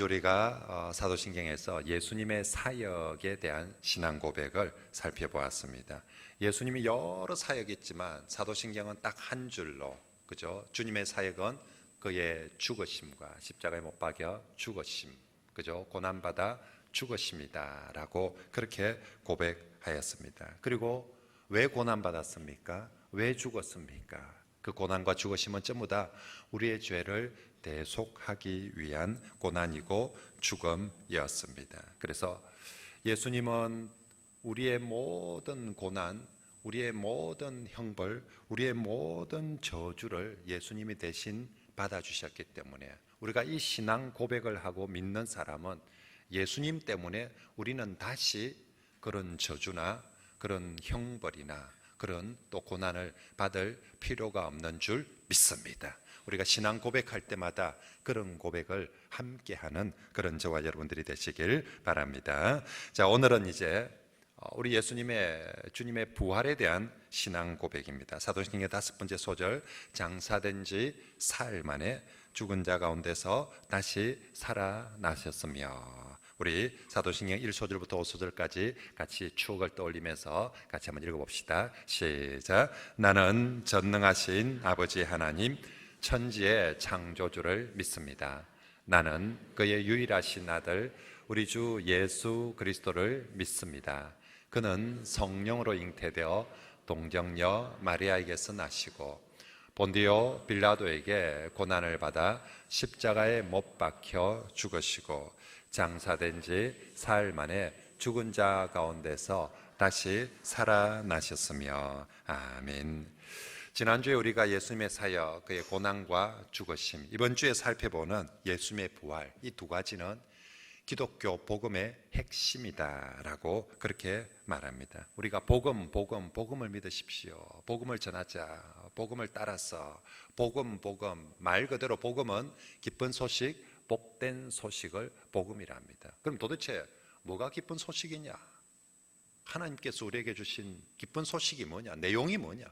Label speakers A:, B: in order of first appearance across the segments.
A: 우리가 사도신경에서 예수님의 사역에 대한 신앙 고백을 살펴보았습니다. 예수님이 여러 사역이 있지만 사도신경은 딱 한 줄로, 그죠? 주님의 사역은 그의 죽으심과 십자가에 못 박여 죽으심, 그죠? 고난받아 죽으심이다라고 그렇게 고백하였습니다. 그리고 왜 고난받았습니까? 왜 죽었습니까? 그 고난과 죽으심은 전부 다 우리의 죄를 대속하기 위한 고난이고 죽음이었습니다. 그래서 예수님은 우리의 모든 고난, 우리의 모든 형벌, 우리의 모든 저주를 예수님이 대신 받아주셨기 때문에 우리가 이 신앙 고백을 하고 믿는 사람은 예수님 때문에 우리는 다시 그런 저주나 그런 형벌이나 그런 또 고난을 받을 필요가 없는 줄 믿습니다. 우리가 신앙 고백할 때마다 그런 고백을 함께하는 그런 저와 여러분들이 되시길 바랍니다. 자, 오늘은 이제 우리 주님의 부활에 대한 신앙 고백입니다. 사도신경의 5번째 소절, 장사된 지 사흘 만에 죽은 자 가운데서 다시 살아나셨으며. 우리 사도신경 1소절부터 5소절까지 같이 추억을 떠올리면서 같이 한번 읽어봅시다. 시작. 나는 전능하신 아버지 하나님 천지의 창조주를 믿습니다. 나는 그의 유일하신 아들 우리 주 예수 그리스도를 믿습니다. 그는 성령으로 잉태되어 동정녀 마리아에게서 나시고 본디오 빌라도에게 고난을 받아 십자가에 못 박혀 죽으시고 장사된 지 사흘 만에 죽은 자 가운데서 다시 살아나셨으며. 아멘. 지난주에 우리가 예수님의 사역, 그의 고난과 죽으심, 이번 주에 살펴보는 예수님의 부활, 이 두 가지는 기독교 복음의 핵심이다라고 그렇게 말합니다. 우리가 복음을 믿으십시오. 복음을 전하자. 복음을 따라서 복음, 말 그대로 복음은 기쁜 소식, 복된 소식을 복음이라 합니다. 그럼 도대체 뭐가 기쁜 소식이냐? 하나님께서 우리에게 주신 기쁜 소식이 뭐냐? 내용이 뭐냐?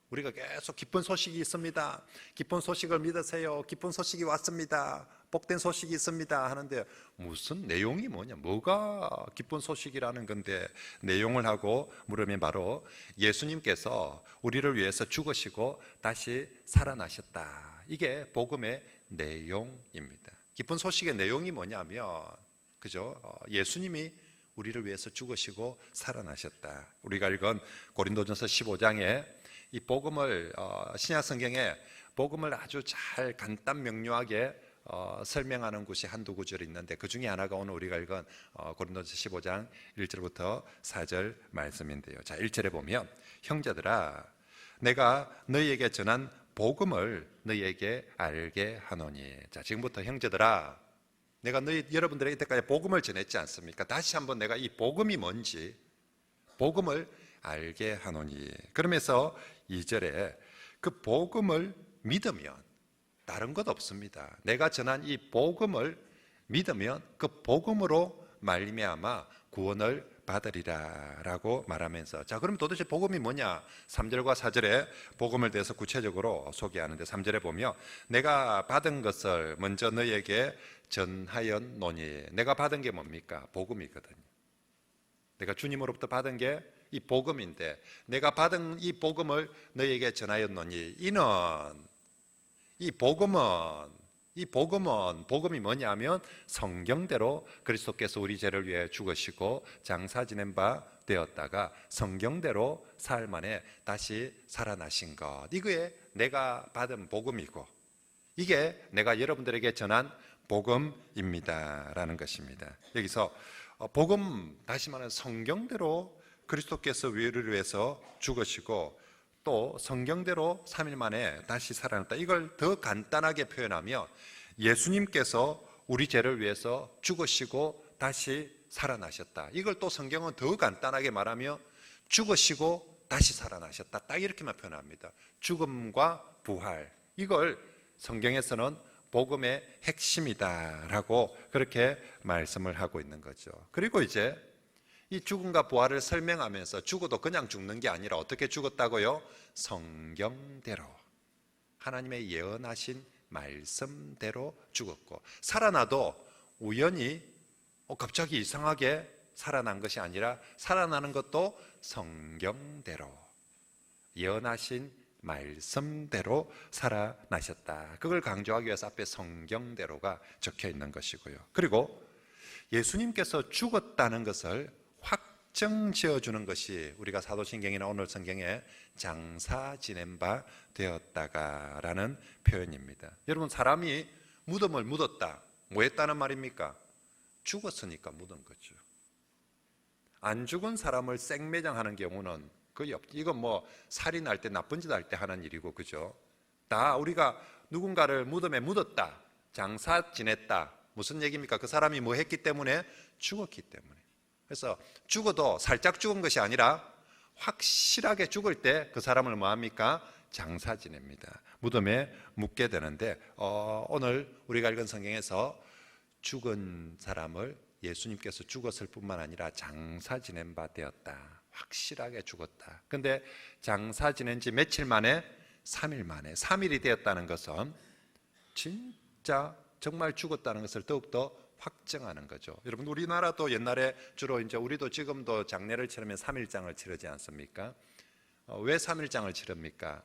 A: 우리가 계속 기쁜 소식이 있습니다. 기쁜 소식을 믿으세요. 기쁜 소식이 왔습니다. 복된 소식이 있습니다 하는데 무슨 내용이 뭐냐? 뭐가 기쁜 소식이라는 건데 내용을 하고 물으면 바로 예수님께서 우리를 위해서 죽으시고 다시 살아나셨다. 이게 복음의 내용입니다. 기쁜 소식의 내용이 뭐냐면, 그죠? 예수님이 우리를 위해서 죽으시고 살아나셨다. 우리가 읽은 고린도전서 15장에 이 복음을 신약 성경에 복음을 아주 잘 간단 명료하게 설명하는 곳이 한두 구절이 있는데 그 중에 하나가 오늘 우리가 읽은 고린도전서 15장 1절부터 4절 말씀인데요. 자, 1절에 보면 형제들아 내가 너희에게 전한 복음을 너희에게 알게 하노니. 자, 지금부터 형제들아 내가 여러분들에게 이때까지 복음을 전했지 않습니까? 다시 한번 내가 이 복음이 뭔지 복음을 알게 하노니. 그러면서 2절에 그 복음을 믿으면 다른 것 없습니다. 내가 전한 이 복음을 믿으면 그 복음으로 말미암아 구원을 받으리라 라고 말하면서, 자, 그럼 도대체 복음이 뭐냐? 3절과 4절에 복음을 대해서 구체적으로 소개하는데 3절에 보면 내가 받은 것을 먼저 너희에게 전하였노니. 내가 받은 게 뭡니까? 복음이거든요. 내가 주님으로부터 받은 게 이 복음인데 내가 받은 이 복음을 너희에게 전하였노니. 이 복음이 뭐냐면 성경대로 그리스도께서 우리 죄를 위해 죽으시고 장사 지낸 바 되었다가 성경대로 사흘 만에 다시 살아나신 것, 이거에 내가 받은 복음이고 이게 내가 여러분들에게 전한 복음입니다라는 것입니다. 여기서 복음, 다시 말하면 성경대로 그리스도께서 우리를 위해서 죽으시고 또 성경대로 3일 만에 다시 살아났다. 이걸 더 간단하게 표현하면 예수님께서 우리 죄를 위해서 죽으시고 다시 살아나셨다. 이걸 또 성경은 더 간단하게 말하며 죽으시고 다시 살아나셨다. 딱 이렇게만 표현합니다. 죽음과 부활, 이걸 성경에서는 복음의 핵심이다라고 그렇게 말씀을 하고 있는 거죠. 그리고 이제 이 죽음과 부활을 설명하면서 죽어도 그냥 죽는 게 아니라 어떻게 죽었다고요? 성경대로, 하나님의 예언하신 말씀대로 죽었고, 살아나도 우연히 갑자기 이상하게 살아난 것이 아니라 살아나는 것도 성경대로, 예언하신 말씀대로 살아나셨다. 그걸 강조하기 위해서 앞에 성경대로가 적혀 있는 것이고요. 그리고 예수님께서 죽었다는 것을 확정지어주는 것이 우리가 사도신경이나 오늘 성경에 장사 지낸 바 되었다가라는 표현입니다. 여러분, 사람이 무덤을 묻었다, 뭐 했다는 말입니까? 죽었으니까 묻은 거죠. 안 죽은 사람을 생매장하는 경우는 거의 없죠. 이건 뭐 살인할 때, 나쁜 짓 할 때 하는 일이고, 그죠? 다 우리가 누군가를 무덤에 묻었다, 장사 지냈다, 무슨 얘기입니까? 그 사람이 뭐 했기 때문에? 죽었기 때문에. 그래서 죽어도 살짝 죽은 것이 아니라 확실하게 죽을 때 그 사람을 뭐 합니까? 장사 지냅니다. 무덤에 묻게 되는데, 오늘 우리가 읽은 성경에서 죽은 사람을 예수님께서 죽었을 뿐만 아니라 장사 지낸 바 되었다. 확실하게 죽었다. 근데 장사 지낸 지 며칠 만에? 3일 만에. 3일이 되었다는 것은 진짜 정말 죽었다는 것을 더욱더 확정하는 거죠. 여러분, 우리나라도 옛날에 주로 이제 우리도 지금도 장례를 치르면 3일장을 치르지 않습니까? 왜 3일장을 치릅니까?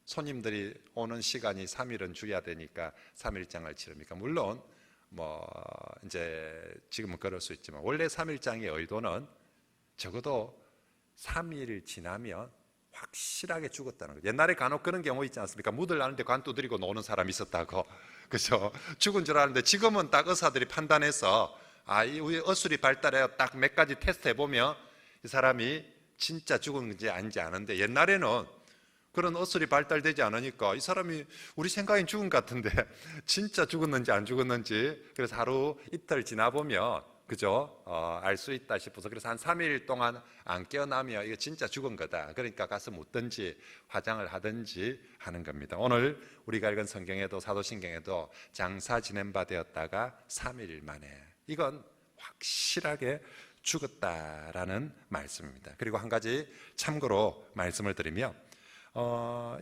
A: 손님들이 오는 시간이 3일은 줘야 되니까 3일장을 치릅니까? 물론 뭐 이제 지금은 그럴 수 있지만 원래 3일장의 의도는 적어도 3일 지나면 확실하게 죽었다는 거예요. 옛날에 간혹 그런 경우 있지 않습니까? 묻을 나는데 관 두드리고 노는 사람이 있었다고. 그죠? 죽은 줄 알았는데 지금은 딱 의사들이 판단해서 이 의술이 발달해 딱 몇 가지 테스트 해보면 이 사람이 진짜 죽은 건지 아닌지 아는데, 옛날에는 그런 의술이 발달되지 않으니까 이 사람이 우리 생각엔 죽은 것 같은데 진짜 죽었는지 안 죽었는지, 그래서 하루 이틀 지나보면 그죠? 알 수 있다 싶어서, 그래서 한 3일 동안 안 깨어나면 이거 진짜 죽은 거다. 그러니까 가서 묻든지 화장을 하든지 하는 겁니다. 오늘 우리가 읽은 성경에도 사도신경에도 장사 지낸 바 되었다가 3일 만에, 이건 확실하게 죽었다라는 말씀입니다. 그리고 한 가지 참고로 말씀을 드리면,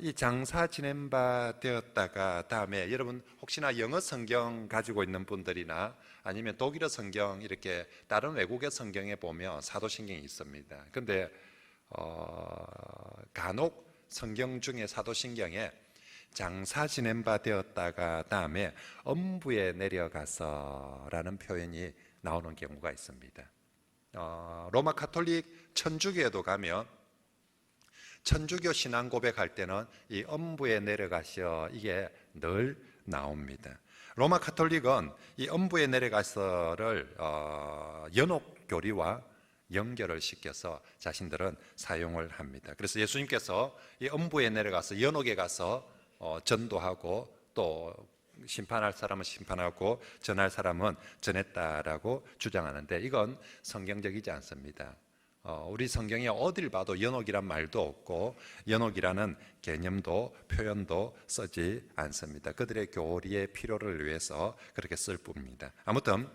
A: 이 장사 지낸 바 되었다가 다음에, 여러분 혹시나 영어 성경 가지고 있는 분들이나 아니면 독일어 성경, 이렇게 다른 외국의 성경에 보면 사도신경이 있습니다. 근데 간혹 성경 중에 사도신경에 장사 지낸 바 되었다가 다음에 엄부에 내려가서라는 표현이 나오는 경우가 있습니다. 로마 가톨릭 천주교에도 가면 천주교 신앙 고백할 때는 이 엄부에 내려가셔, 이게 늘 나옵니다. 로마 가톨릭은 이 엄부에 내려가서를 연옥교리와 연결을 시켜서 자신들은 사용을 합니다. 그래서 예수님께서 이 엄부에 내려가서 연옥에 가서 전도하고 또 심판할 사람은 심판하고 전할 사람은 전했다라고 주장하는데, 이건 성경적이지 않습니다. 우리 성경에 어딜 봐도 연옥이란 말도 없고 연옥이라는 개념도 표현도 쓰지 않습니다. 그들의 교리의 필요를 위해서 그렇게 쓸 뿐입니다. 아무튼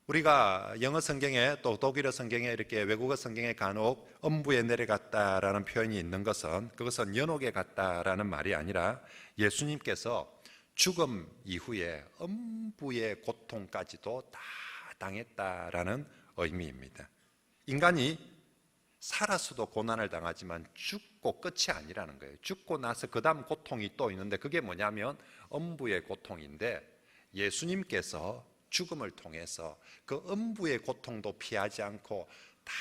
A: 우리가 영어 성경에 또 독일어 성경에 이렇게 외국어 성경에 간혹 엄부에 내려갔다라는 표현이 있는 것은, 그것은 연옥에 갔다라는 말이 아니라 예수님께서 죽음 이후에 엄부의 고통까지도 다 당했다라는 의미입니다. 인간이 살아서도 고난을 당하지만 죽고 끝이 아니라는 거예요. 죽고 나서 그 다음 고통이 또 있는데, 그게 뭐냐면 엄부의 고통인데, 예수님께서 죽음을 통해서 그 엄부의 고통도 피하지 않고 다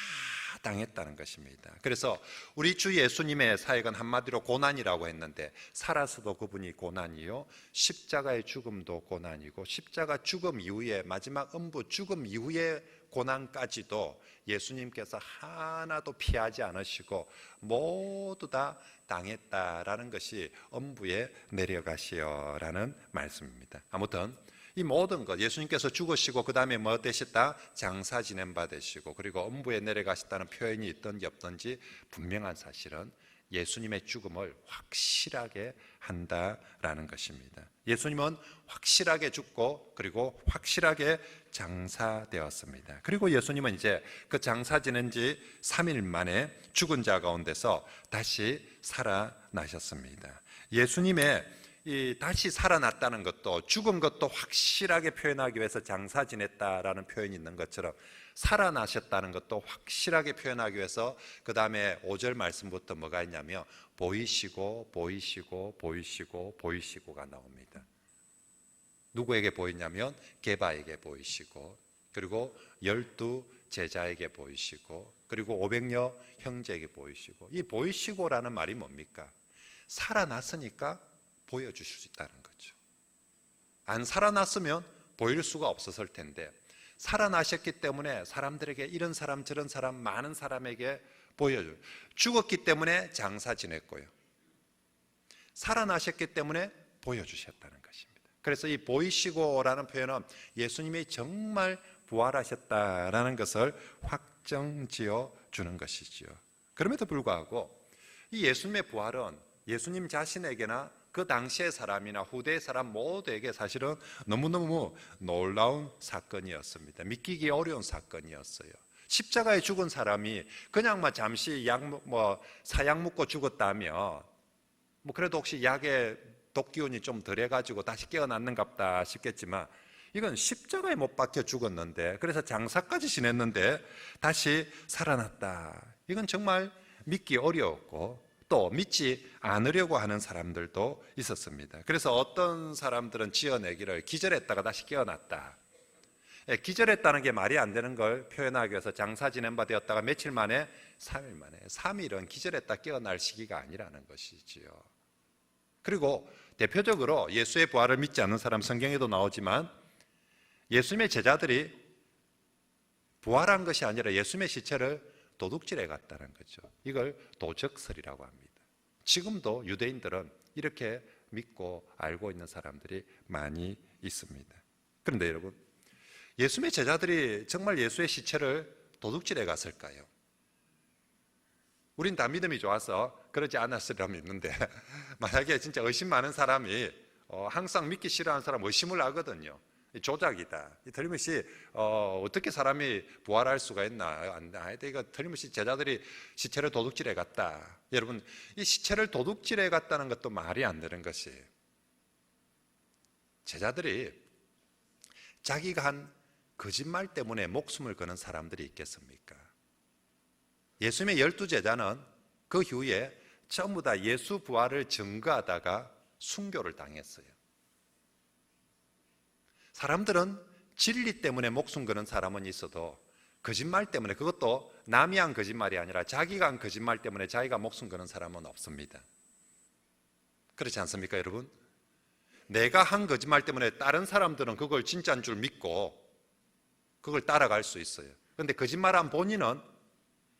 A: 당했다는 것입니다. 그래서 우리 주 예수님의 사역은 한마디로 고난이라고 했는데, 살아서도 그분이 고난이요, 십자가의 죽음도 고난이고, 십자가 죽음 이후에 마지막 엄부 죽음 이후에 고난까지도 예수님께서 하나도 피하지 않으시고 모두 다 당했다라는 것이 엄부에 내려가시어라는 말씀입니다. 아무튼 이 모든 것, 예수님께서 죽으시고 그 다음에 뭐 되셨다? 장사 지낸 바 되시고, 그리고 엄부에 내려가셨다는 표현이 있든지 없든지 분명한 사실은 예수님의 죽음을 확실하게 한다라는 것입니다. 예수님은 확실하게 죽고 그리고 확실하게 장사되었습니다. 그리고 예수님은 이제 그 장사 지낸 지 3일 만에 죽은 자 가운데서 다시 살아나셨습니다. 예수님의 이 다시 살아났다는 것도, 죽은 것도 확실하게 표현하기 위해서 장사 지냈다라는 표현이 있는 것처럼 살아나셨다는 것도 확실하게 표현하기 위해서 그 다음에 5절 말씀부터 뭐가 있냐면 보이시고 보이시고 보이시고 보이시고가 나옵니다. 누구에게 보이냐면 게바에게 보이시고, 그리고 12 제자에게 보이시고, 그리고 500여 형제에게 보이시고. 이 보이시고라는 말이 뭡니까? 살아났으니까 보여주실 수 있다는 거죠. 안 살아났으면 보일 수가 없었을 텐데 살아나셨기 때문에 사람들에게, 이런 사람 저런 사람 많은 사람에게 보여줘요. 죽었기 때문에 장사 지냈고요, 살아나셨기 때문에 보여주셨다는 것입니다. 그래서 이 보이시고라는 표현은 예수님이 정말 부활하셨다라는 것을 확정지어 주는 것이지요. 그럼에도 불구하고 이 예수님의 부활은 예수님 자신에게나 그 당시의 사람이나 후대의 사람 모두에게 사실은 너무너무 놀라운 사건이었습니다. 믿기기 어려운 사건이었어요. 십자가에 죽은 사람이 그냥 잠시 사약 묻고 죽었다면 그래도 혹시 약에 독기운이 좀 덜해가지고 다시 깨어났는갑다 싶겠지만, 이건 십자가에 못 박혀 죽었는데, 그래서 장사까지 지냈는데 다시 살아났다. 이건 정말 믿기 어려웠고 또 믿지 않으려고 하는 사람들도 있었습니다. 그래서 어떤 사람들은 지어내기를 기절했다가 다시 깨어났다. 기절했다는 게 말이 안 되는 걸 표현하기 위해서 장사 지낸 바 되었다가 며칠 만에 3일 만에, 3일은 기절했다 깨어날 시기가 아니라는 것이지요. 그리고 대표적으로 예수의 부활을 믿지 않는 사람, 성경에도 나오지만 예수님의 제자들이 부활한 것이 아니라 예수님의 시체를 도둑질해 갔다는 거죠. 이걸 도적설이라고 합니다. 지금도 유대인들은 이렇게 믿고 알고 있는 사람들이 많이 있습니다. 그런데 여러분, 예수님의 제자들이 정말 예수의 시체를 도둑질해 갔을까요? 우린 다 믿음이 좋아서 그러지 않았으리라 믿는데, 만약에 진짜 의심 많은 사람이 항상 믿기 싫어하는 사람 의심을 하거든요. 조작이다. 틀림없이 어떻게 사람이 부활할 수가 있나? 이거 틀림없이 제자들이 시체를 도둑질해 갔다. 여러분, 이 시체를 도둑질해 갔다는 것도 말이 안 되는 것이, 제자들이 자기가 한 거짓말 때문에 목숨을 거는 사람들이 있겠습니까? 예수님의 12제자는 그 후에 전부 다 예수 부활을 증거하다가 순교를 당했어요. 사람들은 진리 때문에 목숨 거는 사람은 있어도 거짓말 때문에, 그것도 남이 한 거짓말이 아니라 자기가 한 거짓말 때문에 자기가 목숨 거는 사람은 없습니다. 그렇지 않습니까, 여러분? 내가 한 거짓말 때문에 다른 사람들은 그걸 진짜인 줄 믿고 그걸 따라갈 수 있어요. 그런데 거짓말한 본인은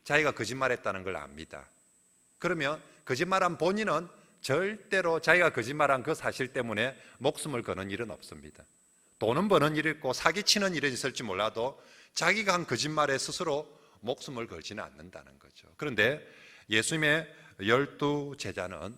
A: 자기가 거짓말했다는 걸 압니다. 그러면 거짓말한 본인은 절대로 자기가 거짓말한 그 사실 때문에 목숨을 거는 일은 없습니다. 돈은 버는 일이 있고 사기치는 일이 있을지 몰라도 자기가 한 거짓말에 스스로 목숨을 걸지는 않는다는 거죠. 그런데 예수님의 12제자는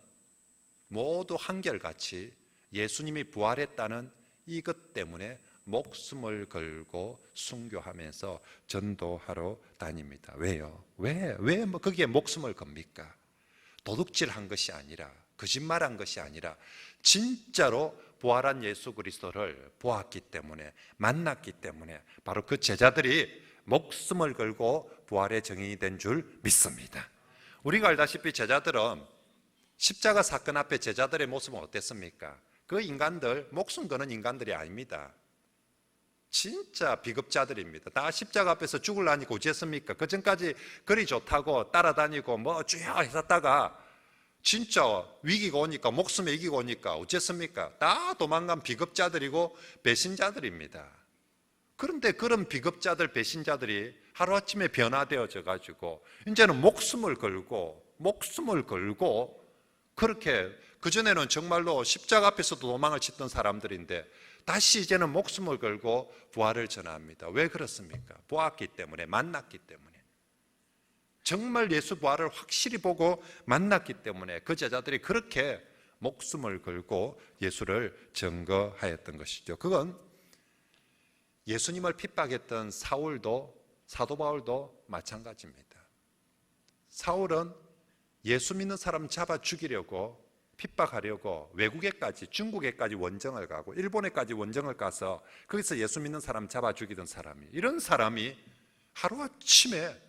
A: 모두 한결같이 예수님이 부활했다는 이것 때문에 목숨을 걸고 순교하면서 전도하러 다닙니다. 왜요? 왜 거기에 목숨을 겁니까? 도둑질한 것이 아니라, 거짓말한 것이 아니라 진짜로 부활한 예수 그리스도를 보았기 때문에, 만났기 때문에 바로 그 제자들이 목숨을 걸고 부활의 증인이 된 줄 믿습니다. 우리가 알다시피 제자들은 십자가 사건 앞에 제자들의 모습은 어땠습니까? 그 인간들, 목숨 거는 인간들이 아닙니다. 진짜 비겁자들입니다. 다 십자가 앞에서 죽을라니까 어찌했습니까? 그 전까지 그리 좋다고 따라다니고 주여 했었다가 진짜 위기가 오니까, 목숨에 위기가 오니까 어쨌습니까? 다 도망간 비겁자들이고 배신자들입니다. 그런데 그런 비겁자들, 배신자들이 하루아침에 변화되어져 가지고 이제는 목숨을 걸고 그렇게, 그전에는 정말로 십자가 앞에서도 도망을 치던 사람들인데 다시 이제는 목숨을 걸고 부활을 전합니다. 왜 그렇습니까? 보았기 때문에, 만났기 때문에, 정말 예수 부활을 확실히 보고 만났기 때문에 그 제자들이 그렇게 목숨을 걸고 예수를 증거하였던 것이죠. 그건 예수님을 핍박했던 사도 바울도 마찬가지입니다. 사울은 예수 믿는 사람 잡아 죽이려고 핍박하려고 외국에까지, 중국에까지 원정을 가고 일본에까지 원정을 가서 거기서 예수 믿는 사람 잡아 죽이던 사람이, 이런 사람이 하루아침에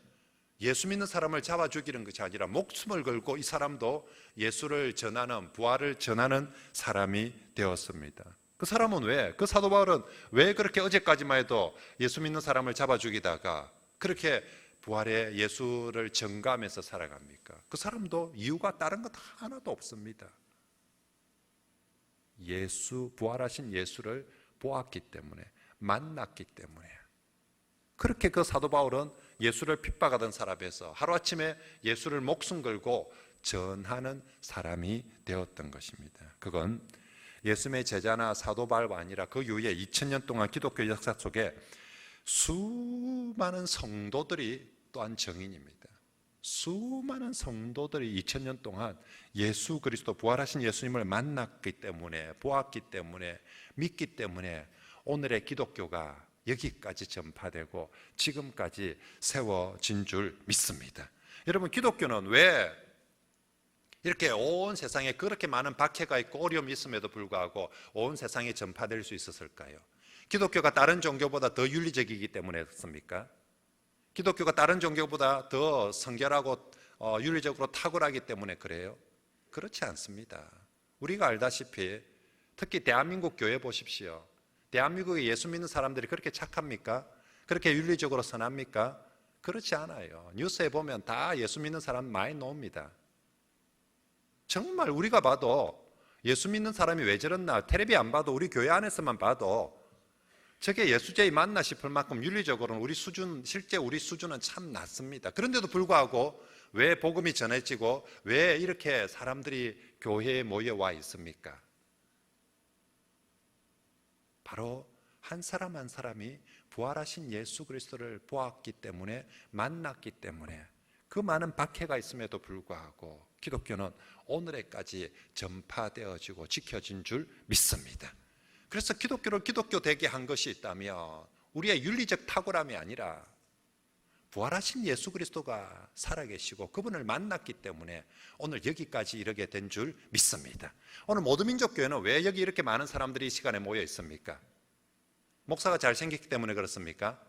A: 예수 믿는 사람을 잡아 죽이는 것이 아니라 목숨을 걸고 이 사람도 예수를 전하는, 부활을 전하는 사람이 되었습니다. 그 사람은 왜, 그 사도 바울은 왜 그렇게 어제까지만 해도 예수 믿는 사람을 잡아 죽이다가 그렇게 부활의 예수를 전가하면서 살아갑니까? 그 사람도 이유가 다른 것 하나도 없습니다. 부활하신 예수를 보았기 때문에, 만났기 때문에. 그렇게 그 사도 바울은 예수를 핍박하던 사람에서 하루아침에 예수를 목숨 걸고 전하는 사람이 되었던 것입니다. 그건 예수님의 제자나 사도 바울이 아니라 그 이후에 2000년 동안 기독교 역사 속에 수많은 성도들이 또한 증인입니다. 수많은 성도들이 2000년 동안 예수 그리스도, 부활하신 예수님을 만났기 때문에, 보았기 때문에, 믿기 때문에 오늘의 기독교가 여기까지 전파되고 지금까지 세워진 줄 믿습니다. 여러분, 기독교는 왜 이렇게 온 세상에 그렇게 많은 박해가 있고 어려움이 있음에도 불구하고 온 세상에 전파될 수 있었을까요? 기독교가 다른 종교보다 더 윤리적이기 때문이었습니까? 기독교가 다른 종교보다 더 성결하고 윤리적으로 탁월하기 때문에 그래요? 그렇지 않습니다. 우리가 알다시피 특히 대한민국 교회 보십시오. 대한민국에 예수 믿는 사람들이 그렇게 착합니까? 그렇게 윤리적으로 선합니까? 그렇지 않아요. 뉴스에 보면 다 예수 믿는 사람 많이 나옵니다. 정말 우리가 봐도 예수 믿는 사람이 왜 저랬나, 텔레비 안 봐도 우리 교회 안에서만 봐도 저게 예수제의 맞나 싶을 만큼 윤리적으로는 실제 우리 수준은 참 낮습니다. 그런데도 불구하고 왜 복음이 전해지고 왜 이렇게 사람들이 교회에 모여와 있습니까? 바로 한 사람 한 사람이 부활하신 예수 그리스도를 보았기 때문에, 만났기 때문에, 그 많은 박해가 있음에도 불구하고 기독교는 오늘에까지 전파되어지고 지켜진 줄 믿습니다. 그래서 기독교를 기독교 되게 한 것이 있다면 우리의 윤리적 탁월함이 아니라 부활하신 예수 그리스도가 살아계시고 그분을 만났기 때문에 오늘 여기까지 이르게 된 줄 믿습니다. 오늘 모두민족교회는 왜 여기 이렇게 많은 사람들이 이 시간에 모여 있습니까? 목사가 잘생겼기 때문에 그렇습니까?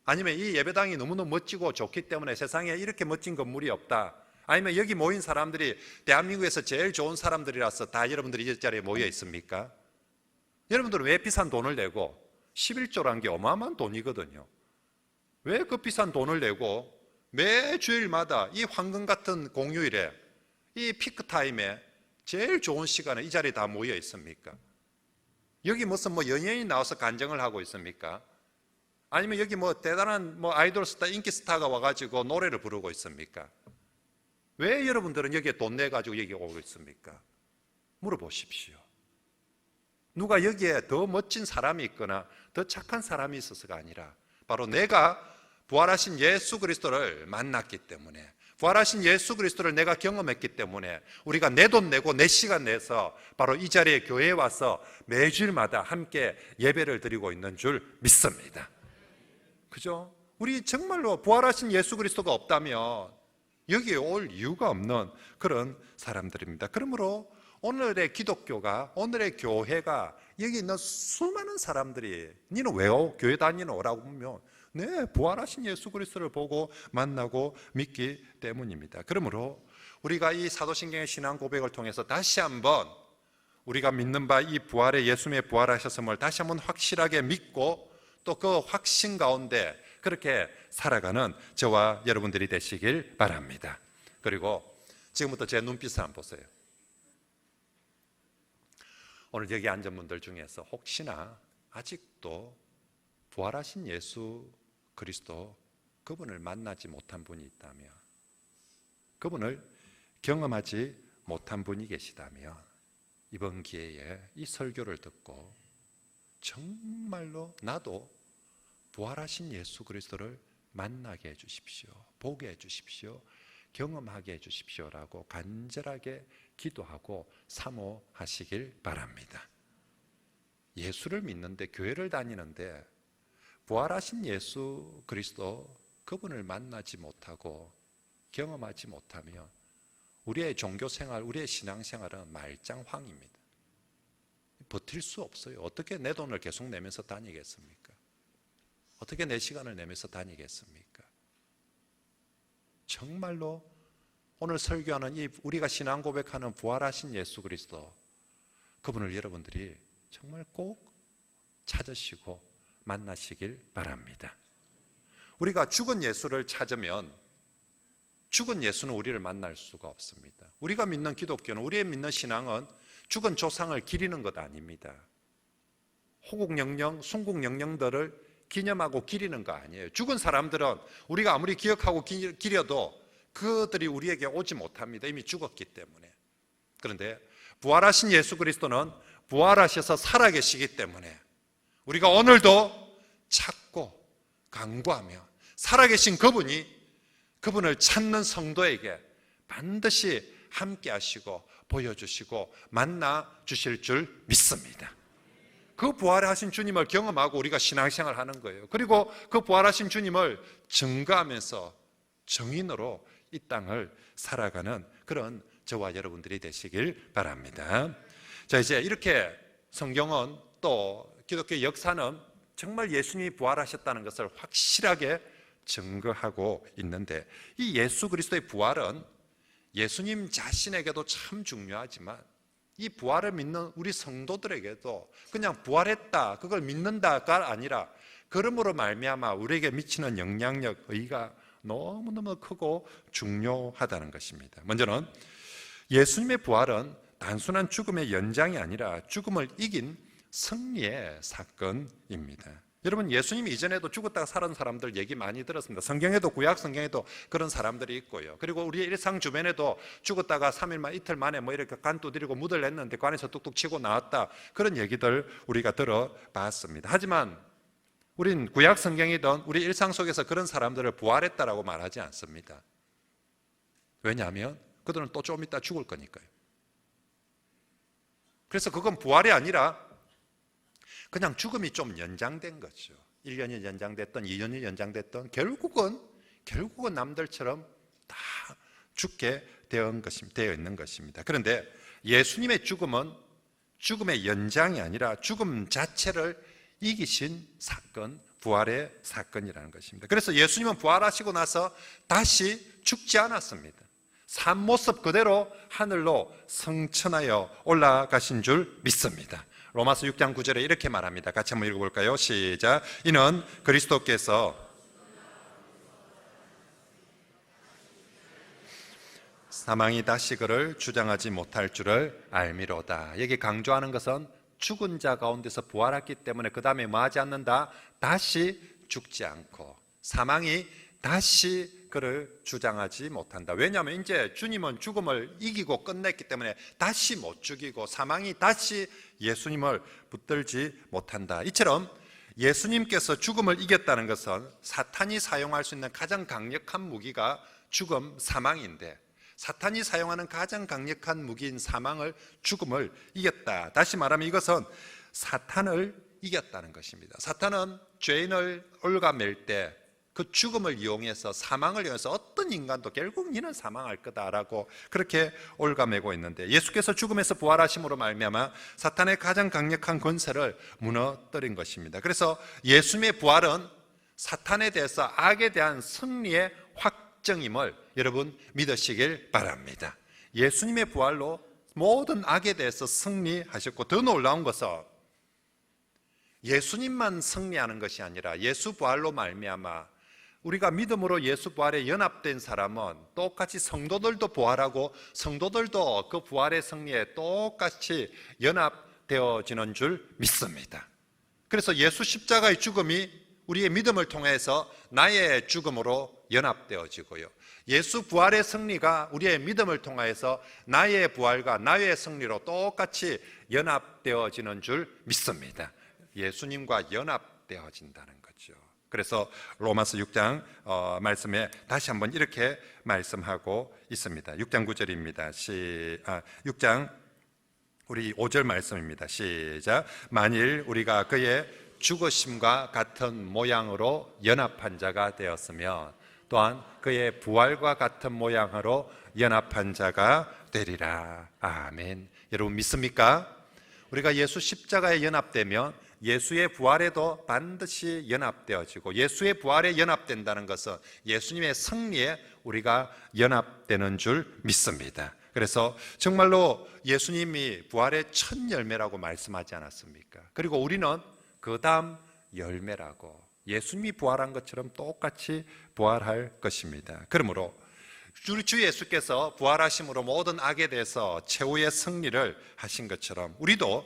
A: 아니면 이 예배당이 너무너무 멋지고 좋기 때문에 세상에 이렇게 멋진 건물이 없다? 아니면 여기 모인 사람들이 대한민국에서 제일 좋은 사람들이라서 다 여러분들이 이 자리에 모여 있습니까? 여러분들은 왜 비싼 돈을 내고, 11조라는 게 어마어마한 돈이거든요. 왜 그 비싼 돈을 내고 매 주일마다 이 황금 같은 공휴일에, 이 피크타임에 제일 좋은 시간에 이 자리에 다 모여 있습니까? 여기 무슨 연예인이 나와서 간증을 하고 있습니까? 아니면 여기 대단한 아이돌 스타, 인기 스타가 와가지고 노래를 부르고 있습니까? 왜 여러분들은 여기에 돈 내가지고 여기 오고 있습니까? 물어보십시오. 누가 여기에 더 멋진 사람이 있거나 더 착한 사람이 있어서가 아니라 바로 내가 부활하신 예수 그리스도를 만났기 때문에, 부활하신 예수 그리스도를 내가 경험했기 때문에 우리가 내 돈 내고 내 시간 내서 바로 이 자리에 교회에 와서 매주일마다 함께 예배를 드리고 있는 줄 믿습니다. 그죠? 우리 정말로 부활하신 예수 그리스도가 없다면 여기에 올 이유가 없는 그런 사람들입니다. 그러므로 오늘의 기독교가, 오늘의 교회가, 여기 있는 수많은 사람들이 니는 왜 교회 다니노라고 하면 네, 부활하신 예수 그리스도를 보고 만나고 믿기 때문입니다. 그러므로 우리가 이 사도신경의 신앙 고백을 통해서 다시 한번 우리가 믿는 바 이 부활의, 예수님의 부활하셨음을 다시 한번 확실하게 믿고 또 그 확신 가운데 그렇게 살아가는 저와 여러분들이 되시길 바랍니다. 그리고 지금부터 제 눈빛을 한번 보세요. 오늘 여기 앉은 분들 중에서 혹시나 아직도 부활하신 예수 그리스도, 그분을 만나지 못한 분이 있다면, 그분을 경험하지 못한 분이 계시다면 이번 기회에 이 설교를 듣고 정말로 나도 부활하신 예수 그리스도를 만나게 해주십시오, 보게 해주십시오, 경험하게 해주십시오라고 간절하게 기도하고 사모하시길 바랍니다. 예수를 믿는데, 교회를 다니는데 부활하신 예수 그리스도, 그분을 만나지 못하고 경험하지 못하면 우리의 종교생활, 우리의 신앙생활은 말짱황입니다. 버틸 수 없어요. 어떻게 내 돈을 계속 내면서 다니겠습니까? 어떻게 내 시간을 내면서 다니겠습니까? 정말로 오늘 설교하는 이 우리가 신앙 고백하는 부활하신 예수 그리스도, 그분을 여러분들이 정말 꼭 찾으시고 만나시길 바랍니다. 우리가 죽은 예수를 찾으면 죽은 예수는 우리를 만날 수가 없습니다. 우리가 믿는 기독교는, 우리의 믿는 신앙은 죽은 조상을 기리는 것 아닙니다. 호국영령, 순국영령들을 기념하고 기리는 거 아니에요. 죽은 사람들은 우리가 아무리 기억하고 기려도 그들이 우리에게 오지 못합니다. 이미 죽었기 때문에. 그런데 부활하신 예수 그리스도는 부활하셔서 살아계시기 때문에 우리가 오늘도 찾고 간구하며 살아계신 그분을 찾는 성도에게 반드시 함께 하시고 보여주시고 만나 주실 줄 믿습니다. 그 부활하신 주님을 경험하고 우리가 신앙생활을 하는 거예요. 그리고 그 부활하신 주님을 증거하면서 정인으로 이 땅을 살아가는 그런 저와 여러분들이 되시길 바랍니다. 자, 이제 이렇게 성경은, 또 기독교 역사는 정말 예수님이 부활하셨다는 것을 확실하게 증거하고 있는데, 이 예수 그리스도의 부활은 예수님 자신에게도 참 중요하지만 이 부활을 믿는 우리 성도들에게도 그냥 부활했다, 그걸 믿는다가 아니라 그러므로 말미암아 우리에게 미치는 영향력, 의의가 너무너무 크고 중요하다는 것입니다. 먼저는 예수님의 부활은 단순한 죽음의 연장이 아니라 죽음을 이긴 승리의 사건입니다. 여러분, 예수님이 이전에도 죽었다가 살은 사람들 얘기 많이 들었습니다. 성경에도, 구약 성경에도 그런 사람들이 있고요. 그리고 우리의 일상 주변에도 죽었다가 3일만, 이틀 만에 뭐 이렇게 간 두드리고 묻을 냈는데 관에서 뚝뚝 치고 나왔다, 그런 얘기들 우리가 들어봤습니다. 하지만 우린 구약 성경이든 우리 일상 속에서 그런 사람들을 부활했다라고 말하지 않습니다. 왜냐하면 그들은 또 좀 이따 죽을 거니까요. 그래서 그건 부활이 아니라 그냥 죽음이 좀 연장된 거죠. 1년이 연장됐던 2년이 연장됐던 결국은 남들처럼 다 죽게 되어 있는 것입니다. 그런데 예수님의 죽음은 죽음의 연장이 아니라 죽음 자체를 이기신 사건, 부활의 사건이라는 것입니다. 그래서 예수님은 부활하시고 나서 다시 죽지 않았습니다. 산 모습 그대로 하늘로 승천하여 올라가신 줄 믿습니다. 로마서 6장 9절에 이렇게 말합니다. 같이 한번 읽어볼까요? 시작. 이는 그리스도께서 사망이 다시 그를 주장하지 못할 줄을 알미로다. 여기 강조하는 것은 죽은 자 가운데서 부활했기 때문에 그 다음에 뭐 하지 않는다? 다시 죽지 않고 사망이 다시 그를 주장하지 못한다. 왜냐하면 이제 주님은 죽음을 이기고 끝냈기 때문에 다시 못 죽이고 사망이 다시 예수님을 붙들지 못한다. 이처럼 예수님께서 죽음을 이겼다는 것은 사탄이 사용할 수 있는 가장 강력한 무기가 죽음, 사망인데 사탄이 사용하는 가장 강력한 무기인 사망을, 죽음을 이겼다. 다시 말하면 이것은 사탄을 이겼다는 것입니다. 사탄은 죄인을 올가맬 때 그 죽음을 이용해서, 사망을 이용해서 어떤 인간도 결국 너는 사망할 거다라고 그렇게 올가매고 있는데, 예수께서 죽음에서 부활하심으로 말미암아 사탄의 가장 강력한 권세를 무너뜨린 것입니다. 그래서 예수님의 부활은 사탄에 대해서, 악에 대한 승리의 확정임을 여러분 믿으시길 바랍니다. 예수님의 부활로 모든 악에 대해서 승리하셨고, 더 놀라운 것은 예수님만 승리하는 것이 아니라 예수 부활로 말미암아 우리가 믿음으로 예수 부활에 연합된 사람은 똑같이 성도들도 부활하고 성도들도 그 부활의 승리에 똑같이 연합되어지는 줄 믿습니다. 그래서 예수 십자가의 죽음이 우리의 믿음을 통해서 나의 죽음으로 연합되어지고요, 예수 부활의 승리가 우리의 믿음을 통해서 나의 부활과 나의 승리로 똑같이 연합되어지는 줄 믿습니다. 예수님과 연합되어진다는 거죠. 그래서 로마서 6장 말씀에 다시 한번 이렇게 말씀하고 있습니다. 6장 9절입니다. 6장 우리 5절 말씀입니다. 시작. 만일 우리가 그의 죽으심과 같은 모양으로 연합한 자가 되었으면 또한 그의 부활과 같은 모양으로 연합한 자가 되리라. 아멘. 여러분 믿습니까? 우리가 예수 십자가에 연합되면 예수의 부활에도 반드시 연합되어지고, 예수의 부활에 연합된다는 것은 예수님의 승리에 우리가 연합되는 줄 믿습니다. 그래서 정말로 예수님이 부활의 첫 열매라고 말씀하지 않았습니까? 그리고 우리는 그 다음 열매라고, 예수님이 부활한 것처럼 똑같이 부활할 것입니다. 그러므로 주 예수께서 부활하심으로 모든 악에 대해서 최후의 승리를 하신 것처럼 우리도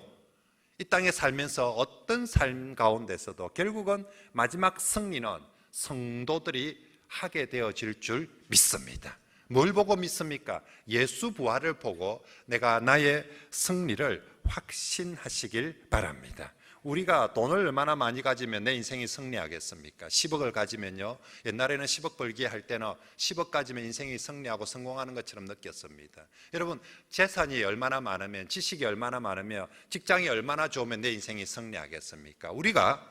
A: 이 땅에 살면서 어떤 삶 가운데서도 결국은 마지막 승리는 성도들이 하게 되어질 줄 믿습니다. 뭘 보고 믿습니까? 예수 부활을 보고 내가 나의 승리를 확신하시길 바랍니다. 우리가 돈을 얼마나 많이 가지면 내 인생이 승리하겠습니까? 10억을 가지면요, 옛날에는 10억 벌기 할 때는 10억 가지면 인생이 승리하고 성공하는 것처럼 느꼈습니다. 여러분, 재산이 얼마나 많으면, 지식이 얼마나 많으면, 직장이 얼마나 좋으면 내 인생이 승리하겠습니까? 우리가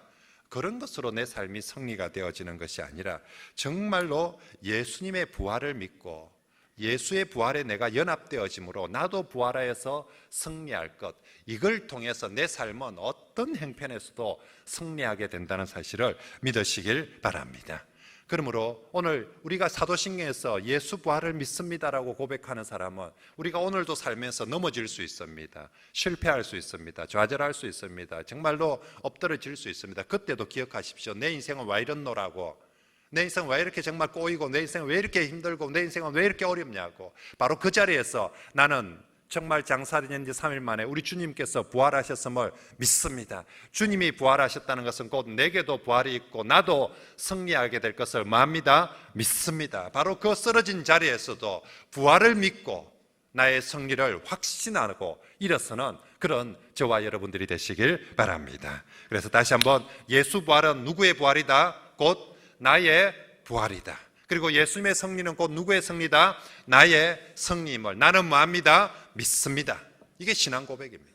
A: 그런 것으로 내 삶이 승리가 되어지는 것이 아니라 정말로 예수님의 부활을 믿고 예수의 부활에 내가 연합되어짐으로 나도 부활하여서 승리할 것, 이걸 통해서 내 삶은 어떤 형편에서도 승리하게 된다는 사실을 믿으시길 바랍니다. 그러므로 오늘 우리가 사도신경에서 예수 부활을 믿습니다라고 고백하는 사람은 우리가 오늘도 살면서 넘어질 수 있습니다. 실패할 수 있습니다. 좌절할 수 있습니다. 정말로 엎드러질 수 있습니다. 그때도 기억하십시오. 내 인생은 왜 이렇노라고, 내 인생은 왜 이렇게 정말 꼬이고, 내 인생은 왜 이렇게 힘들고, 내 인생은 왜 이렇게 어렵냐고. 바로 그 자리에서 나는 정말 장사된 지 3일 만에 우리 주님께서 부활하셨음을 믿습니다. 주님이 부활하셨다는 것은 곧 내게도 부활이 있고 나도 승리하게 될 것을 마음니다 믿습니다. 바로 그 쓰러진 자리에서도 부활을 믿고 나의 승리를 확신하고 일어서는 그런 저와 여러분들이 되시길 바랍니다. 그래서 다시 한번, 예수 부활은 누구의 부활이다? 곧 나의 부활이다. 그리고 예수님의 승리는 곧 누구의 승리다? 나의 승리임을 나는 뭐합니다? 믿습니다. 이게 신앙 고백입니다.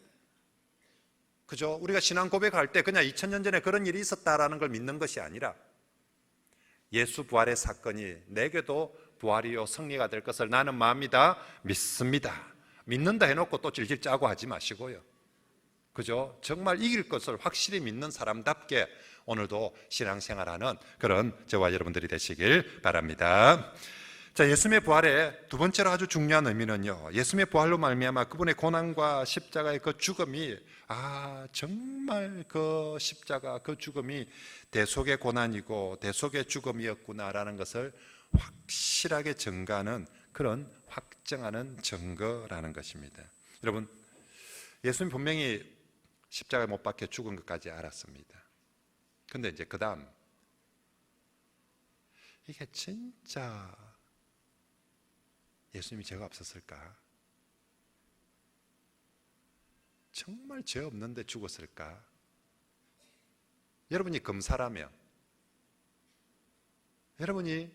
A: 그죠? 우리가 신앙 고백할 때 그냥 2000년 전에 그런 일이 있었다라는 걸 믿는 것이 아니라 예수 부활의 사건이 내게도 부활이요 승리가 될 것을 나는 뭐합니다? 믿습니다. 믿는다 해놓고 또 질질 짜고 하지 마시고요. 그죠? 정말 이길 것을 확실히 믿는 사람답게 오늘도 신앙생활하는 그런 저와 여러분들이 되시길 바랍니다. 자, 예수님의 부활의 두 번째로 아주 중요한 의미는요, 예수님의 부활로 말미암아 그분의 고난과 십자가의 그 죽음이, 정말 그 십자가 그 죽음이 대속의 고난이고 대속의 죽음이었구나라는 것을 확실하게 증가하는, 그런 확정하는 증거라는 것입니다. 여러분, 예수님 분명히 십자가에 못 박혀 죽은 것까지 알았습니다. 근데 이제 그 다음, 이게 진짜 예수님이 죄가 없었을까? 정말 죄 없는데 죽었을까? 여러분이 검사라면, 여러분이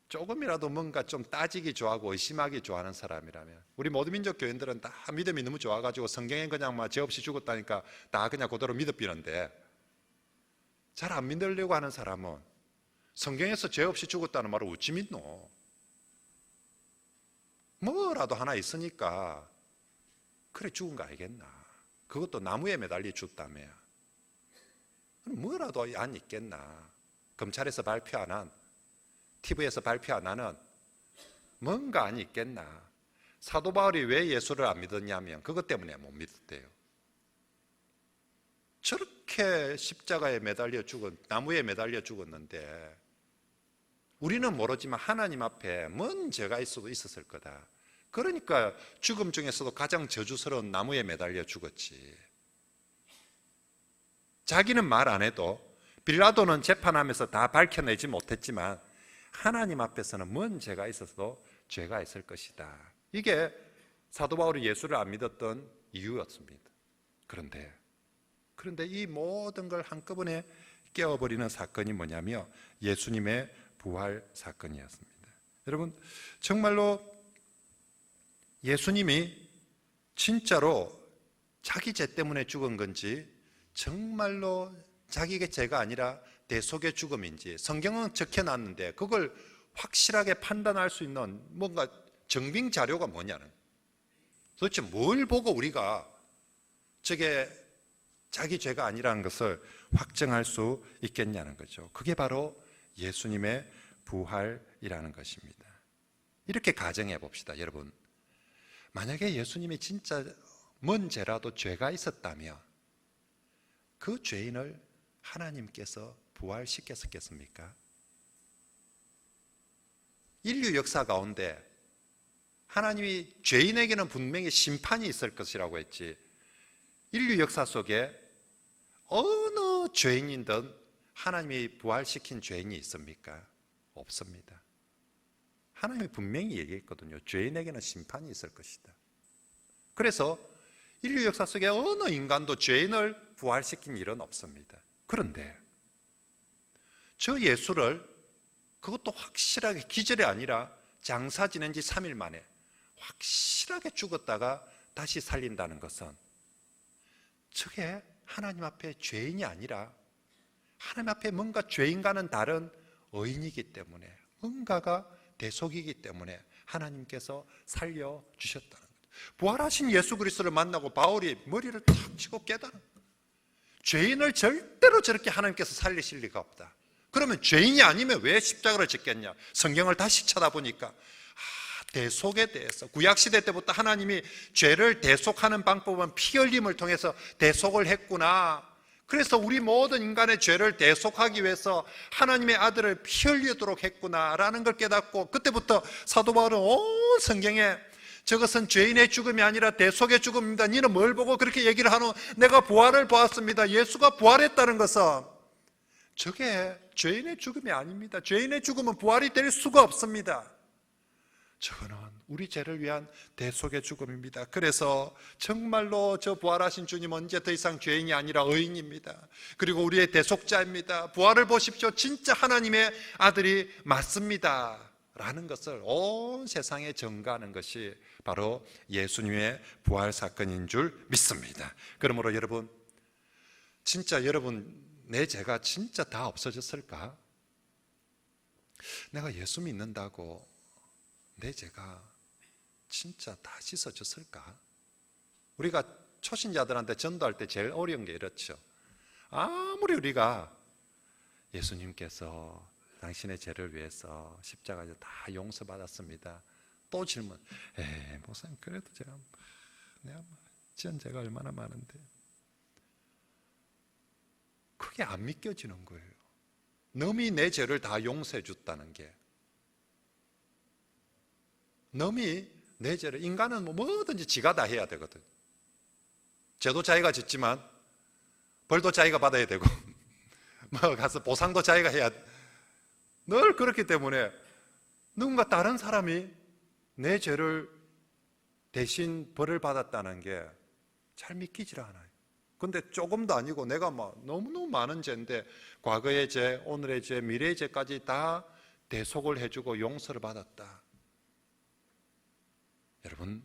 A: 조금이라도 뭔가 좀 따지기 좋아하고 의심하기 좋아하는 사람이라면, 우리 모든 민족 교인들은 다 믿음이 너무 좋아가지고 성경에 그냥 막 죄 없이 죽었다니까 다 그냥 그대로 믿어비는데, 잘 안 믿으려고 하는 사람은 성경에서 죄 없이 죽었다는 말을 어찌 믿노? 뭐라도 하나 있으니까 그래 죽은 거 알겠나? 그것도 나무에 매달려 죽다며. 뭐라도 안 있겠나? 검찰에서 발표 안 한, TV에서 발표 안 하는 뭔가 안 있겠나? 사도 바울이 왜 예수를 안 믿었냐면 그것 때문에 못 믿었대요. 저렇게 십자가에 매달려 죽은, 나무에 매달려 죽었는데 우리는 모르지만 하나님 앞에 뭔 죄가 있어도 있었을 거다. 그러니까 죽음 중에서도 가장 저주스러운 나무에 매달려 죽었지. 자기는 말 안 해도, 빌라도는 재판하면서 다 밝혀내지 못했지만 하나님 앞에서는 뭔 죄가 있어도 죄가 있을 것이다. 이게 사도 바울이 예수를 안 믿었던 이유였습니다. 그런데 이 모든 걸 한꺼번에 깨워버리는 사건이 뭐냐면 예수님의 부활 사건이었습니다. 여러분, 정말로 예수님이 진짜로 자기 죄 때문에 죽은 건지, 정말로 자기의 죄가 아니라 대속의 죽음인지 성경은 적혀놨는데 그걸 확실하게 판단할 수 있는 뭔가 증빙 자료가 뭐냐는, 도대체 뭘 보고 우리가 저게 자기 죄가 아니라는 것을 확증할 수 있겠냐는 거죠. 그게 바로 예수님의 부활이라는 것입니다. 이렇게 가정해 봅시다. 여러분, 만약에 예수님이 진짜 뭔 죄라도 죄가 있었다면 그 죄인을 하나님께서 부활시켰겠습니까? 인류 역사 가운데 하나님이 죄인에게는 분명히 심판이 있을 것이라고 했지, 인류 역사 속에 어느 죄인이든 하나님이 부활시킨 죄인이 있습니까? 없습니다. 하나님이 분명히 얘기했거든요. 죄인에게는 심판이 있을 것이다. 그래서 인류 역사 속에 어느 인간도 죄인을 부활시킨 일은 없습니다. 그런데 저 예수를, 그것도 확실하게 기절이 아니라 장사 지낸 지 3일 만에 확실하게 죽었다가 다시 살린다는 것은, 저게 하나님 앞에 죄인이 아니라 하나님 앞에 뭔가 죄인과는 다른 의인이기 때문에, 뭔가가 대속이기 때문에 하나님께서 살려주셨다는 거예요. 부활하신 예수 그리스도를 만나고 바울이 머리를 탁 치고 깨달은, 죄인을 절대로 저렇게 하나님께서 살리실 리가 없다. 그러면 죄인이 아니면 왜 십자가를 짓겠냐? 성경을 다시 쳐다보니까 대속에 대해서, 구약시대 때부터 하나님이 죄를 대속하는 방법은 피 흘림을 통해서 대속을 했구나. 그래서 우리 모든 인간의 죄를 대속하기 위해서 하나님의 아들을 피 흘리도록 했구나라는 걸 깨닫고, 그때부터 사도 바울은 온 성경에 저것은 죄인의 죽음이 아니라 대속의 죽음입니다. 너는 뭘 보고 그렇게 얘기를 하노? 내가 부활을 보았습니다. 예수가 부활했다는 것은 저게 죄인의 죽음이 아닙니다. 죄인의 죽음은 부활이 될 수가 없습니다. 저거는 우리 죄를 위한 대속의 죽음입니다. 그래서 정말로 저 부활하신 주님은 이제 더 이상 죄인이 아니라 의인입니다. 그리고 우리의 대속자입니다. 부활을 보십시오. 진짜 하나님의 아들이 맞습니다 라는 것을 온 세상에 전가하는 것이 바로 예수님의 부활 사건인 줄 믿습니다. 그러므로 여러분, 진짜 여러분, 내 죄가 진짜 다 없어졌을까? 내가 예수 믿는다고 내 죄가 진짜 다 씻어졌을까? 우리가 초신자들한테 전도할 때 제일 어려운 게 이렇죠. 아무리 우리가 예수님께서 당신의 죄를 위해서 십자가에서 다 용서받았습니다. 또 질문, 목사님 그래도 내가 지은 죄가 얼마나 많은데. 그게 안 믿겨지는 거예요. 너미 내 죄를 다 용서해 줬다는 게, 너미 내 죄를, 인간은 뭐든지 지가 다 해야 되거든. 죄도 자기가 짓지만 벌도 자기가 받아야 되고 가서 보상도 자기가 해야 돼. 늘 그렇기 때문에 누군가 다른 사람이 내 죄를 대신 벌을 받았다는 게 잘 믿기질 않아요. 근데 조금도 아니고 내가 너무너무 많은 죄인데 과거의 죄, 오늘의 죄, 미래의 죄까지 다 대속을 해주고 용서를 받았다. 여러분,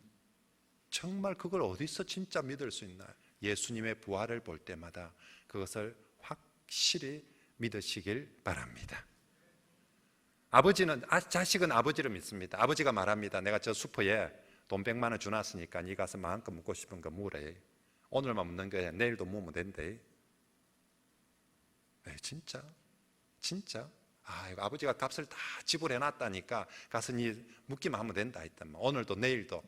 A: 정말 그걸 어디서 진짜 믿을 수 있나요? 예수님의 부활을 볼 때마다 그것을 확실히 믿으시길 바랍니다. 자식은 아버지를 믿습니다. 아버지가 말합니다. 내가 저 슈퍼에 돈 100만 원 주놨으니까 네 가서 마음껏 먹고 싶은 거 먹으래. 오늘만 먹는 거야. 내일도 먹으면 된대. 진짜? 이거 아버지가 값을 다 지불해놨다니까 가서 네 묵기만 하면 된다 했단 말이야. 오늘도 내일도.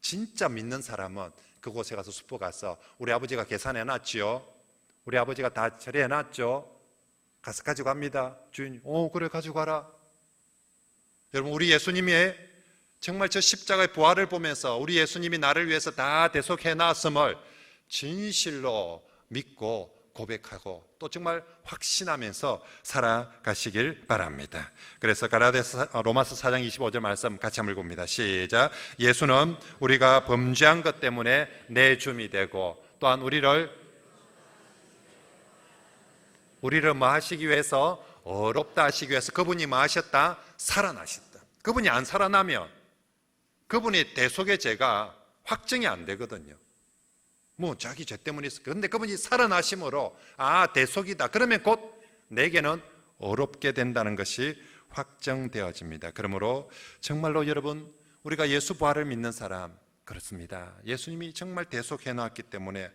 A: 진짜 믿는 사람은 그곳에 가서 슈퍼 가서 우리 아버지가 계산해놨지요? 우리 아버지가 다 처리해놨죠? 가서 가지고 갑니다. 주인이 그래 가지고 가라. 여러분, 우리 예수님이 정말 저 십자가의 부활을 보면서 우리 예수님이 나를 위해서 다 대속해놨음을 진실로 믿고 고백하고 또 정말 확신하면서 살아가시길 바랍니다. 그래서 로마서 4장 25절 말씀 같이 한번 읽어봅니다. 시작. 예수는 우리가 범죄한 것 때문에 내줌이 되고 또한 우리를 뭐 하시기 위해서? 어렵다 하시기 위해서 그분이 뭐 하셨다? 살아나셨다. 그분이 안 살아나면 그분이 대속의 죄가 확정이 안 되거든요. 자기 죄 때문에 있을 거예요. 그런데 그분이 살아나심으로 대속이다. 그러면 곧 내게는 어렵게 된다는 것이 확정되어집니다. 그러므로 정말로 여러분, 우리가 예수 부활을 믿는 사람, 그렇습니다. 예수님이 정말 대속해 놨기 때문에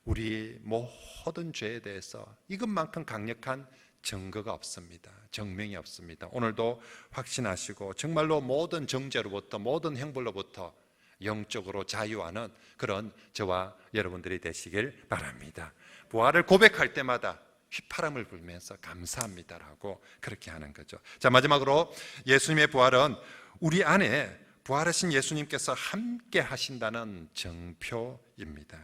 A: 우리 모든 죄에 대해서 이것만큼 강력한 증거가 없습니다. 증명이 없습니다. 오늘도 확신하시고 정말로 모든 정죄로부터, 모든 형벌로부터 영적으로 자유하는 그런 저와 여러분들이 되시길 바랍니다. 부활을 고백할 때마다 휘파람을 불면서 감사합니다라고 그렇게 하는 거죠. 자, 마지막으로 예수님의 부활은 우리 안에 부활하신 예수님께서 함께 하신다는 증표입니다.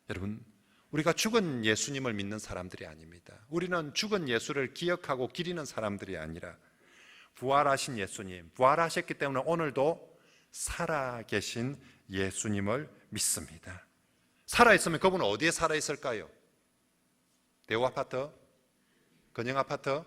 A: 여러분, 우리가 죽은 예수님을 믿는 사람들이 아닙니다. 우리는 죽은 예수를 기억하고 기리는 사람들이 아니라 부활하신 예수님, 부활하셨기 때문에 오늘도 살아계신 예수님을 믿습니다. 살아있으면 그분은 어디에 살아있을까요? 대우 아파트? 건영 아파트?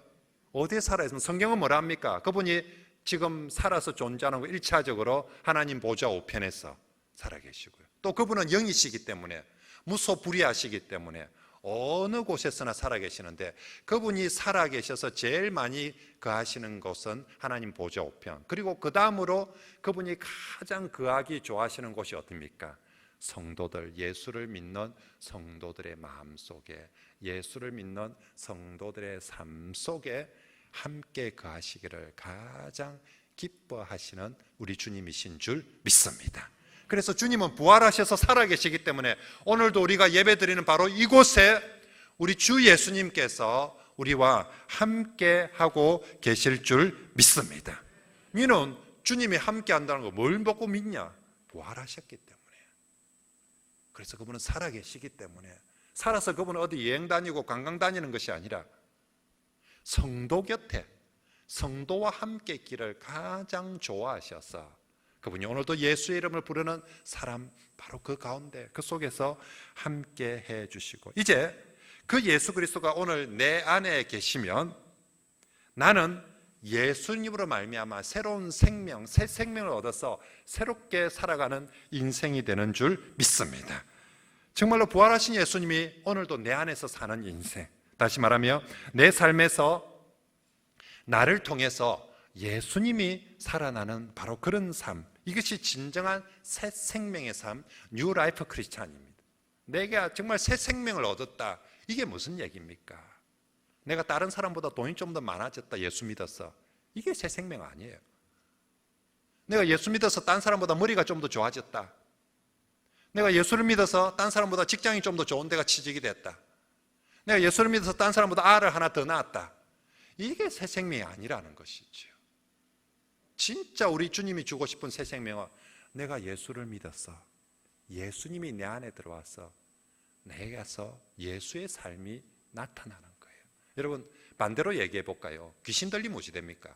A: 어디에 살아있으면 성경은 뭐라 합니까? 그분이 지금 살아서 존재하는 거 1차적으로 하나님 보좌 우편에서 살아계시고요. 또 그분은 영이시기 때문에 무소불위하시기 때문에 어느 곳에서나 살아계시는데 그분이 살아계셔서 제일 많이 거하시는 곳은 하나님 보좌 우편, 그리고 그 다음으로 그분이 가장 거하기 좋아하시는 곳이 어딥니까? 성도들, 예수를 믿는 성도들의 마음속에, 예수를 믿는 성도들의 삶 속에 함께 거하시기를 가장 기뻐하시는 우리 주님이신 줄 믿습니다. 그래서 주님은 부활하셔서 살아계시기 때문에 오늘도 우리가 예배드리는 바로 이곳에 우리 주 예수님께서 우리와 함께 하고 계실 줄 믿습니다. 너는 주님이 함께 한다는 거 뭘 보고 믿냐? 부활하셨기 때문에. 그래서 그분은 살아계시기 때문에, 살아서 그분은 어디 여행 다니고 관광 다니는 것이 아니라 성도 곁에 성도와 함께 있기를 가장 좋아하셔서 그분이 오늘도 예수의 이름을 부르는 사람 바로 그 가운데, 그 속에서 함께 해 주시고, 이제 그 예수 그리스도가 오늘 내 안에 계시면 나는 예수님으로 말미암아 새로운 생명, 새 생명을 얻어서 새롭게 살아가는 인생이 되는 줄 믿습니다. 정말로 부활하신 예수님이 오늘도 내 안에서 사는 인생, 다시 말하며 내 삶에서 나를 통해서 예수님이 살아나는 바로 그런 삶, 이것이 진정한 새 생명의 삶, 뉴 라이프 크리스찬입니다. 내가 정말 새 생명을 얻었다, 이게 무슨 얘기입니까? 내가 다른 사람보다 돈이 좀 더 많아졌다, 예수 믿어서. 이게 새 생명 아니에요. 내가 예수 믿어서 딴 사람보다 머리가 좀 더 좋아졌다, 내가 예수를 믿어서 딴 사람보다 직장이 좀 더 좋은 데가 취직이 됐다, 내가 예수를 믿어서 딴 사람보다 알을 하나 더 낳았다, 이게 새 생명이 아니라는 것이죠. 진짜 우리 주님이 주고 싶은 새 생명은 내가 예수를 믿어서 예수님이 내 안에 들어와서 내게서 예수의 삶이 나타나는 거예요. 여러분, 반대로 얘기해 볼까요? 귀신 들리면 어찌 됩니까?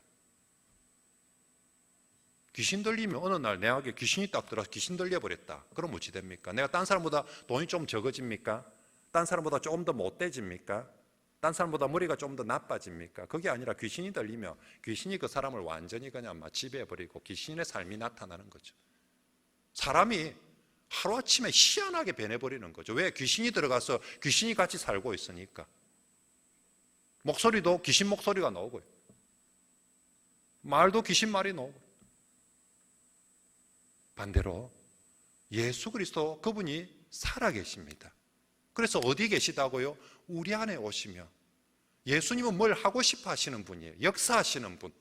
A: 귀신 들리면 어느 날 내게 귀신이 딱 들어서 귀신 들려버렸다, 그럼 어찌 됩니까? 내가 딴 사람보다 돈이 좀 적어집니까? 딴 사람보다 조금 더 못돼집니까? 딴 사람보다 머리가 좀 더 나빠집니까? 그게 아니라 귀신이 들리면 귀신이 그 사람을 완전히 그냥 막 지배해버리고 귀신의 삶이 나타나는 거죠. 사람이 하루아침에 희한하게 변해버리는 거죠. 왜? 귀신이 들어가서 귀신이 같이 살고 있으니까. 목소리도 귀신 목소리가 나오고요, 말도 귀신 말이 나오고. 반대로 예수 그리스도 그분이 살아계십니다. 그래서 어디 계시다고요? 우리 안에 오시며, 예수님은 뭘 하고 싶어 하시는 분이에요. 역사하시는 분.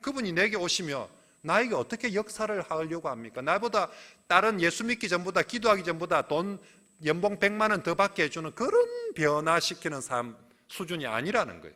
A: 그분이 내게 오시며 나에게 어떻게 역사를 하려고 합니까? 나보다 다른 예수 믿기 전보다, 기도하기 전보다 돈 연봉 100만 원 더 받게 해주는 그런 변화시키는 삶 수준이 아니라는 거예요.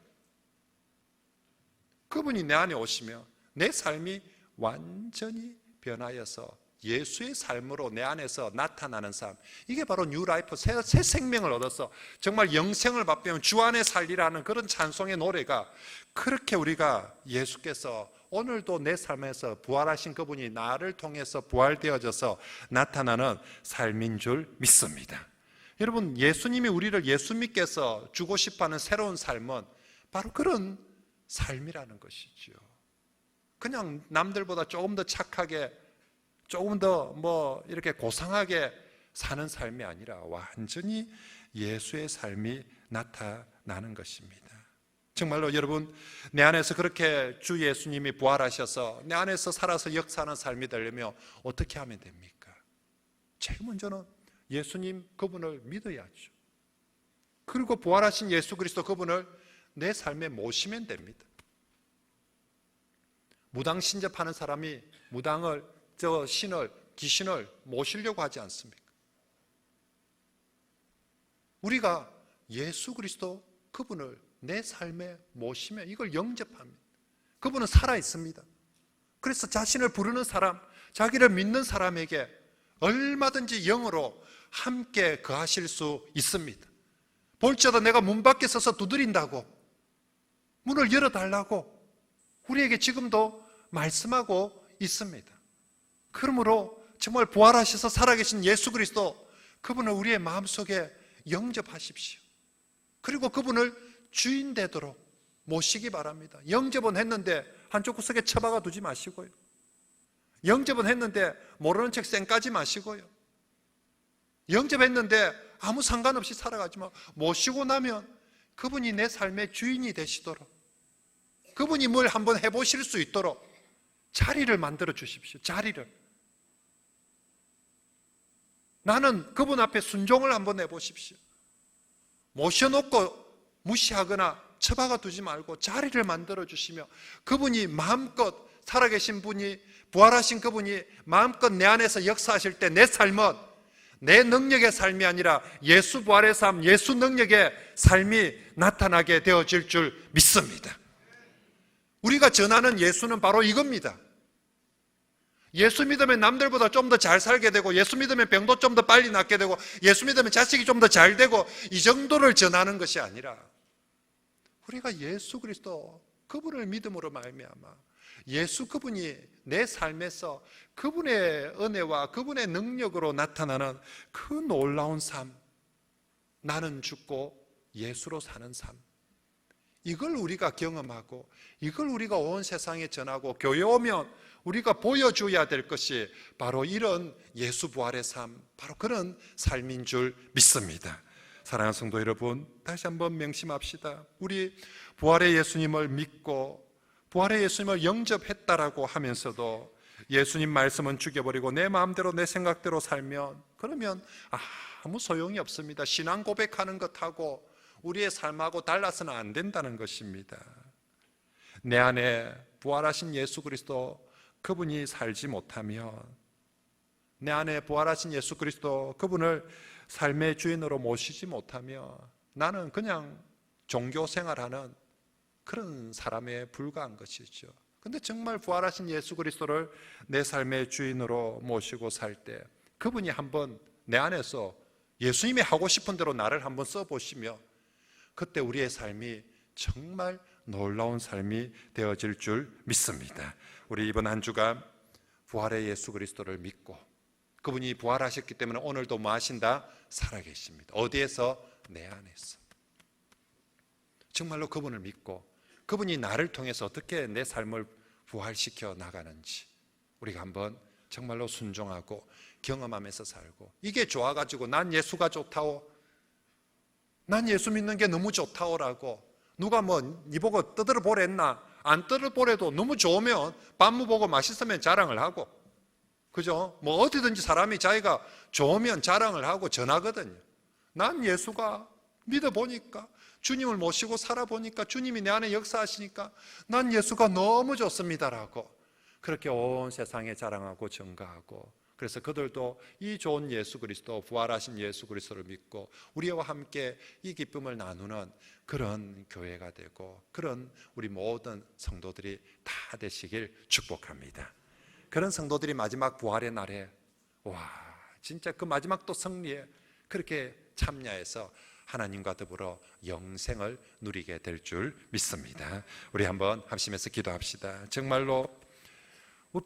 A: 그분이 내 안에 오시며 내 삶이 완전히 변하여서 예수의 삶으로 내 안에서 나타나는 삶, 이게 바로 뉴 라이프, 새 생명을 얻어서 정말 영생을 맛보면 주 안에 살리라는 그런 찬송의 노래가, 그렇게 우리가 예수께서 오늘도 내 삶에서 부활하신 그분이 나를 통해서 부활되어져서 나타나는 삶인 줄 믿습니다. 여러분, 예수님이 우리를 예수 믿게 해서 주고 싶어하는 새로운 삶은 바로 그런 삶이라는 것이죠. 그냥 남들보다 조금 더 착하게, 조금 더 이렇게 고상하게 사는 삶이 아니라 완전히 예수의 삶이 나타나는 것입니다. 정말로 여러분, 내 안에서 그렇게 주 예수님이 부활하셔서 내 안에서 살아서 역사하는 삶이 되려면 어떻게 하면 됩니까? 제일 먼저는 예수님 그분을 믿어야죠. 그리고 부활하신 예수 그리스도 그분을 내 삶에 모시면 됩니다. 무당 신접하는 사람이 무당을, 신을, 귀신을 모시려고 하지 않습니까? 우리가 예수 그리스도 그분을 내 삶에 모시면 이걸 영접합니다. 그분은 살아있습니다. 그래서 자신을 부르는 사람, 자기를 믿는 사람에게 얼마든지 영으로 함께 거하실 수 있습니다. 볼지어다 내가 문 밖에 서서 두드린다고, 문을 열어달라고 우리에게 지금도 말씀하고 있습니다. 그러므로 정말 부활하셔서 살아계신 예수 그리스도 그분을 우리의 마음속에 영접하십시오. 그리고 그분을 주인 되도록 모시기 바랍니다. 영접은 했는데 한쪽 구석에 처박아 두지 마시고요. 영접은 했는데 모르는 척 쌩까지 마시고요. 영접했는데 아무 상관없이 살아가지 마. 모시고 나면 그분이 내 삶의 주인이 되시도록, 그분이 뭘 한번 해보실 수 있도록 자리를 만들어 주십시오. 자리를. 나는 그분 앞에 순종을 한번 해보십시오. 모셔놓고 무시하거나 처박아 두지 말고 자리를 만들어 주시며, 그분이 마음껏, 살아계신 분이, 부활하신 그분이 마음껏 내 안에서 역사하실 때 내 삶은 내 능력의 삶이 아니라 예수 부활의 삶, 예수 능력의 삶이 나타나게 되어질 줄 믿습니다. 우리가 전하는 예수는 바로 이겁니다. 예수 믿으면 남들보다 좀 더 잘 살게 되고, 예수 믿으면 병도 좀 더 빨리 낫게 되고, 예수 믿으면 자식이 좀 더 잘 되고, 이 정도를 전하는 것이 아니라 우리가 예수 그리스도 그분을 믿음으로 말미암아 예수 그분이 내 삶에서 그분의 은혜와 그분의 능력으로 나타나는 그 놀라운 삶, 나는 죽고 예수로 사는 삶, 이걸 우리가 경험하고 이걸 우리가 온 세상에 전하고, 교회 오면 우리가 보여줘야 될 것이 바로 이런 예수 부활의 삶, 바로 그런 삶인 줄 믿습니다. 사랑하는 성도 여러분, 다시 한번 명심합시다. 우리 부활의 예수님을 믿고 부활의 예수님을 영접했다라고 하면서도 예수님 말씀은 죽여버리고 내 마음대로 내 생각대로 살면, 그러면 아무 소용이 없습니다. 신앙 고백하는 것하고 우리의 삶하고 달라서는 안 된다는 것입니다. 내 안에 부활하신 예수 그리스도 그분이 살지 못하면, 내 안에 부활하신 예수 그리스도 그분을 삶의 주인으로 모시지 못하면 나는 그냥 종교 생활하는 그런 사람에 불과한 것이죠. 그런데 정말 부활하신 예수 그리스도를 내 삶의 주인으로 모시고 살 때 그분이 한번 내 안에서 예수님이 하고 싶은 대로 나를 한번 써보시며, 그때 우리의 삶이 정말 놀라운 삶이 되어질 줄 믿습니다. 우리 이번 한 주간 부활의 예수 그리스도를 믿고, 그분이 부활하셨기 때문에 오늘도 뭐 하신다? 살아계십니다. 어디에서? 내 안에서. 정말로 그분을 믿고 그분이 나를 통해서 어떻게 내 삶을 부활시켜 나가는지 우리가 한번 정말로 순종하고 경험하면서 살고, 이게 좋아가지고 난 예수가 좋다오, 난 예수 믿는 게 너무 좋다오라고 누가 니 보고 떠들어 보랬나? 안 떠들어 보래도 너무 좋으면 반무 보고 맛있으면 자랑을 하고, 그죠? 어디든지 사람이 자기가 좋으면 자랑을 하고 전하거든요. 난 예수가 믿어보니까, 주님을 모시고 살아보니까, 주님이 내 안에 역사하시니까 난 예수가 너무 좋습니다라고 그렇게 온 세상에 자랑하고 증거하고, 그래서 그들도 이 좋은 예수 그리스도, 부활하신 예수 그리스도를 믿고 우리와 함께 이 기쁨을 나누는 그런 교회가 되고, 그런 우리 모든 성도들이 다 되시길 축복합니다. 그런 성도들이 마지막 부활의 날에 진짜 그 마지막 또 승리에 그렇게 참여해서 하나님과 더불어 영생을 누리게 될 줄 믿습니다. 우리 한번 합심해서 기도합시다. 정말로 우리